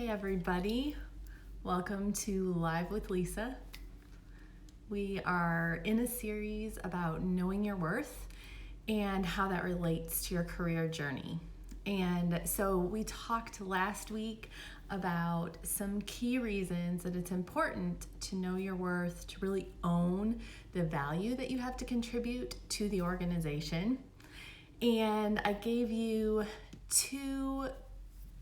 Hey everybody, welcome to Live with Lisa. We are in a series about knowing your worth and how that relates to your career journey. And so we talked last week about some key reasons that it's important to know your worth, to really own the value that you have to contribute to the organization. And I gave you two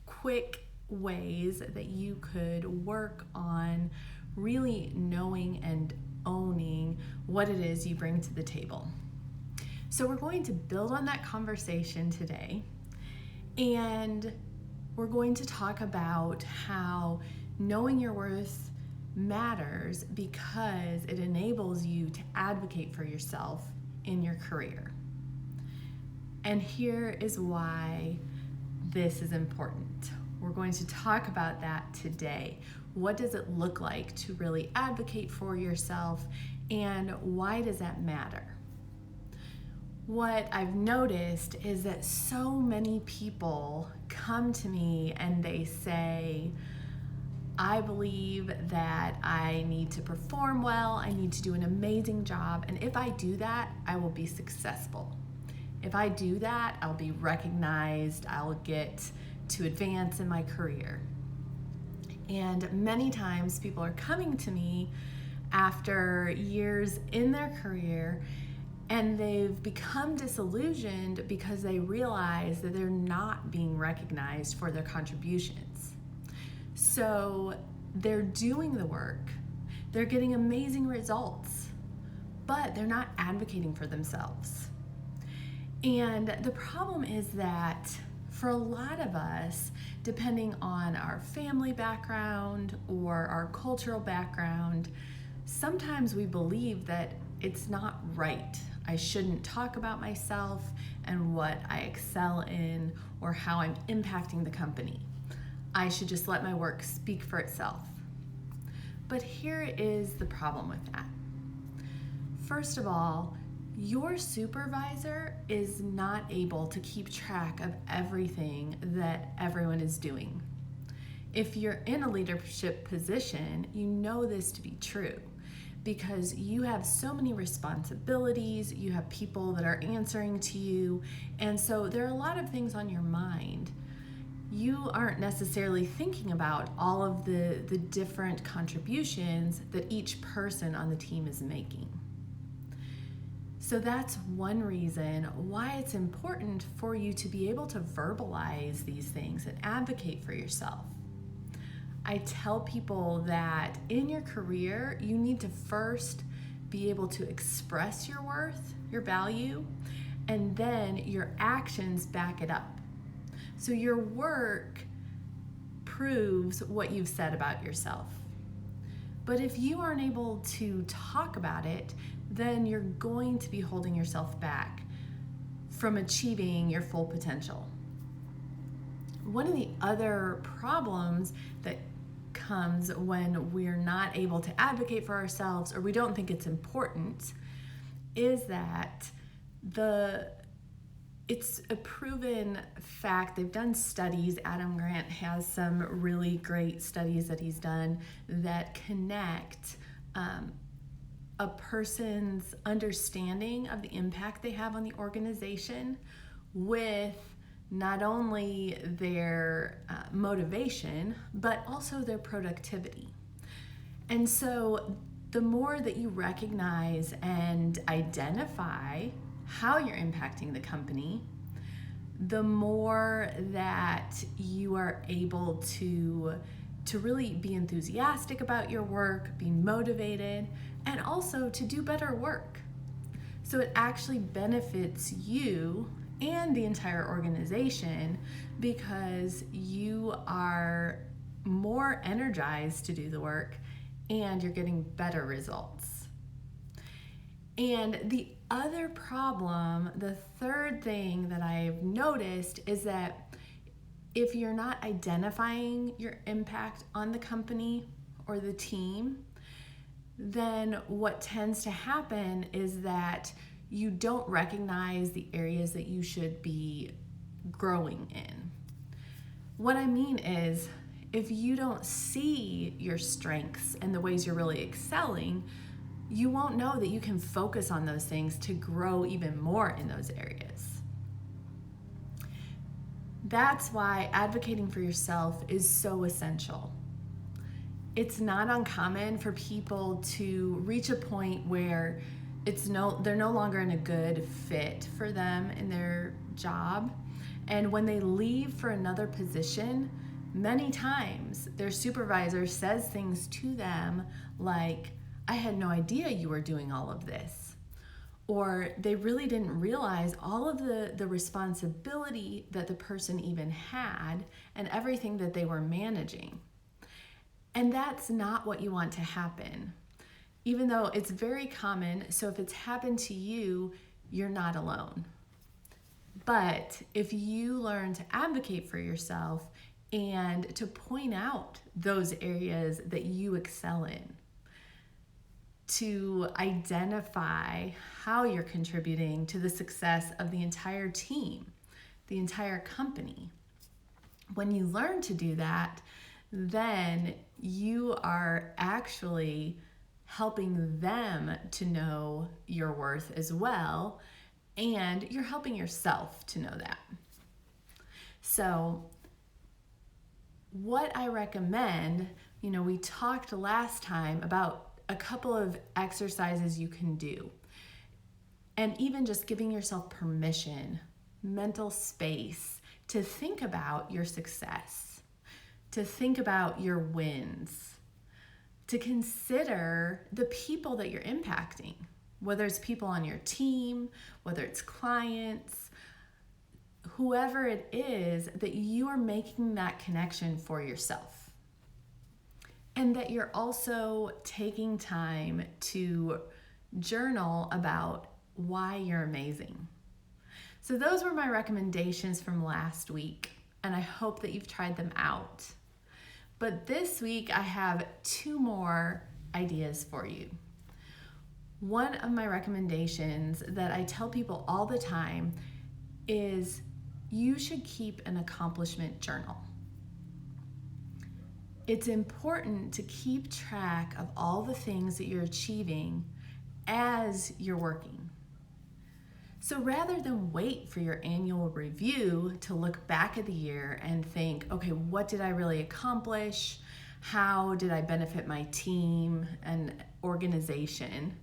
quick ways that you could work on really knowing and owning what it is you bring to the table. So we're going to build on that conversation today, and we're going to talk about how knowing your worth matters because it enables you to advocate for yourself in your career. And here is why this is important. We're going to talk about that today. What does it look like to really advocate for yourself, and why does that matter? What I've noticed is that so many people come to me and they say, I believe that I need to perform well, I need to do an amazing job, and if I do that, I will be successful. If I do that, I'll be recognized, I'll get to advance in my career. And many times people are coming to me after years in their career and they've become disillusioned because they realize that they're not being recognized for their contributions. So they're doing the work, they're getting amazing results, but they're not advocating for themselves. And the problem is that for a lot of us, depending on our family background or our cultural background, sometimes we believe that it's not right. I shouldn't talk about myself and what I excel in or how I'm impacting the company. I should just let my work speak for itself. But here is the problem with that. First of all, your supervisor is not able to keep track of everything that everyone is doing. If you're in a leadership position, you know this to be true because you have so many responsibilities, you have people that are answering to you, and so there are a lot of things on your mind. You aren't necessarily thinking about all of the different contributions that each person on the team is making. So that's one reason why it's important for you to be able to verbalize these things and advocate for yourself. I tell people that in your career, you need to first be able to express your worth, your value, and then your actions back it up. So your work proves what you've said about yourself. But if you aren't able to talk about it, then you're going to be holding yourself back from achieving your full potential. One of the other problems that comes when we're not able to advocate for ourselves or we don't think it's important is that it's a proven fact. They've done studies. Adam Grant has some really great studies that he's done that connect a person's understanding of the impact they have on the organization with not only their motivation, but also their productivity. And so the more that you recognize and identify how you're impacting the company, the more that you are able to really be enthusiastic about your work, be motivated, and also to do better work. So it actually benefits you and the entire organization because you are more energized to do the work and you're getting better results. And the other problem, the third thing that I've noticed is that if you're not identifying your impact on the company or the team, then what tends to happen is that you don't recognize the areas that you should be growing in. What I mean is, If you don't see your strengths and the ways you're really excelling, you won't know that you can focus on those things to grow even more in those areas. That's why advocating for yourself is so essential. It's not uncommon for people to reach a point where they're no longer in a good fit for them in their job. And when they leave for another position, many times their supervisor says things to them like, "I had no idea you were doing all of this." Or they really didn't realize all of the responsibility that the person even had and everything that they were managing. And that's not what you want to happen, even though it's very common. So if it's happened to you, you're not alone. But if you learn to advocate for yourself and to point out those areas that you excel in, to identify how you're contributing to the success of the entire team, the entire company. When you learn to do that, then you are actually helping them to know your worth as well, and you're helping yourself to know that. So what I recommend, we talked last time about a couple of exercises you can do. And even just giving yourself permission, mental space to think about your success, to think about your wins, to consider the people that you're impacting, whether it's people on your team, whether it's clients, whoever it is, that you are making that connection for yourself. And that you're also taking time to journal about why you're amazing. So those were my recommendations from last week, and I hope that you've tried them out. But this week I have 2 more ideas for you. One of my recommendations that I tell people all the time is you should keep an accomplishment journal. It's important to keep track of all the things that you're achieving as you're working. So rather than wait for your annual review to look back at the year and think, okay, what did I really accomplish? How did I benefit my team and organization?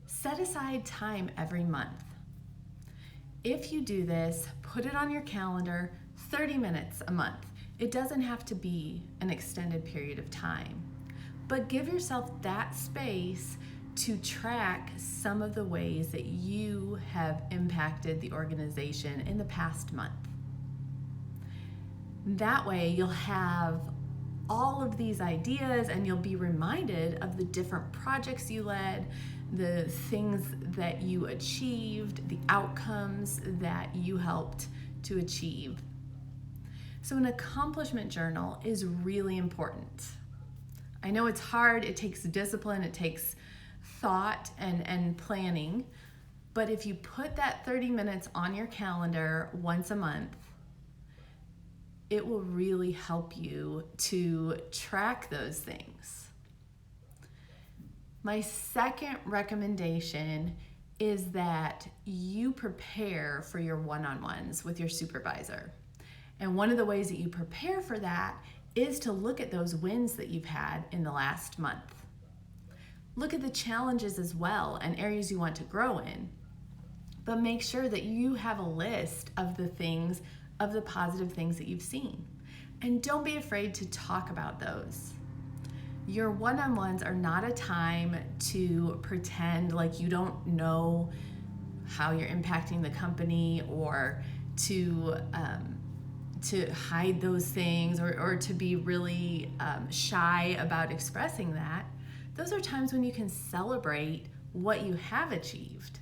Set aside time every month. If you do this, put it on your calendar, 30 minutes a month. It doesn't have to be an extended period of time, but give yourself that space to track some of the ways that you have impacted the organization in the past month. That way you'll have all of these ideas and you'll be reminded of the different projects you led, the things that you achieved, the outcomes that you helped to achieve. So an accomplishment journal is really important. I know it's hard, it takes discipline, it takes thought and planning, but if you put that 30 minutes on your calendar once a month, it will really help you to track those things. My second recommendation is that you prepare for your one-on-ones with your supervisor. And one of the ways that you prepare for that is to look at those wins that you've had in the last month. Look at the challenges as well and areas you want to grow in. But make sure that you have a list of the positive things that you've seen. And don't be afraid to talk about those. Your one-on-ones are not a time to pretend like you don't know how you're impacting the company, or to hide those things, or to be really shy about expressing that. Those are times when you can celebrate what you have achieved.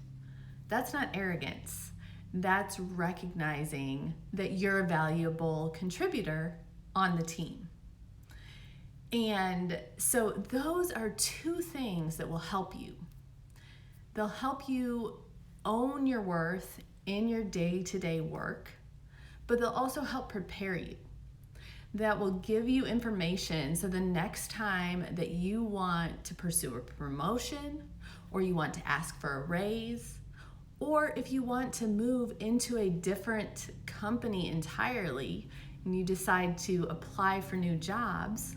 That's not arrogance. That's recognizing that you're a valuable contributor on the team. And so those are 2 things that will help you. They'll help you own your worth in your day-to-day work, but they'll also help prepare you. that will give you information so the next time that you want to pursue a promotion, or you want to ask for a raise, or if you want to move into a different company entirely and you decide to apply for new jobs,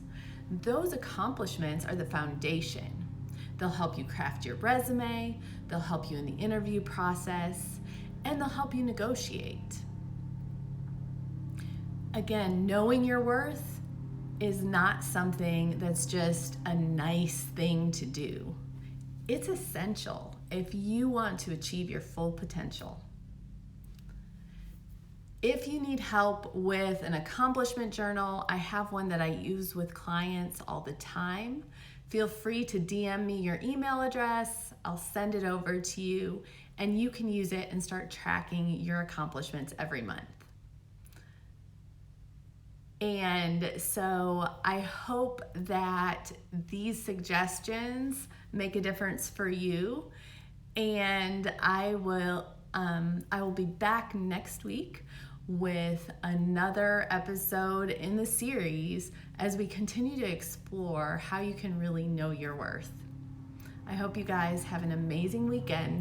those accomplishments are the foundation. They'll help you craft your resume, they'll help you in the interview process, and they'll help you negotiate. Again, knowing your worth is not something that's just a nice thing to do. It's essential if you want to achieve your full potential. If you need help with an accomplishment journal, I have one that I use with clients all the time. Feel free to DM me your email address. I'll send it over to you, and you can use it and start tracking your accomplishments every month. And so I hope that these suggestions make a difference for you. And I will be back next week with another episode in the series as we continue to explore how you can really know your worth. I hope you guys have an amazing weekend.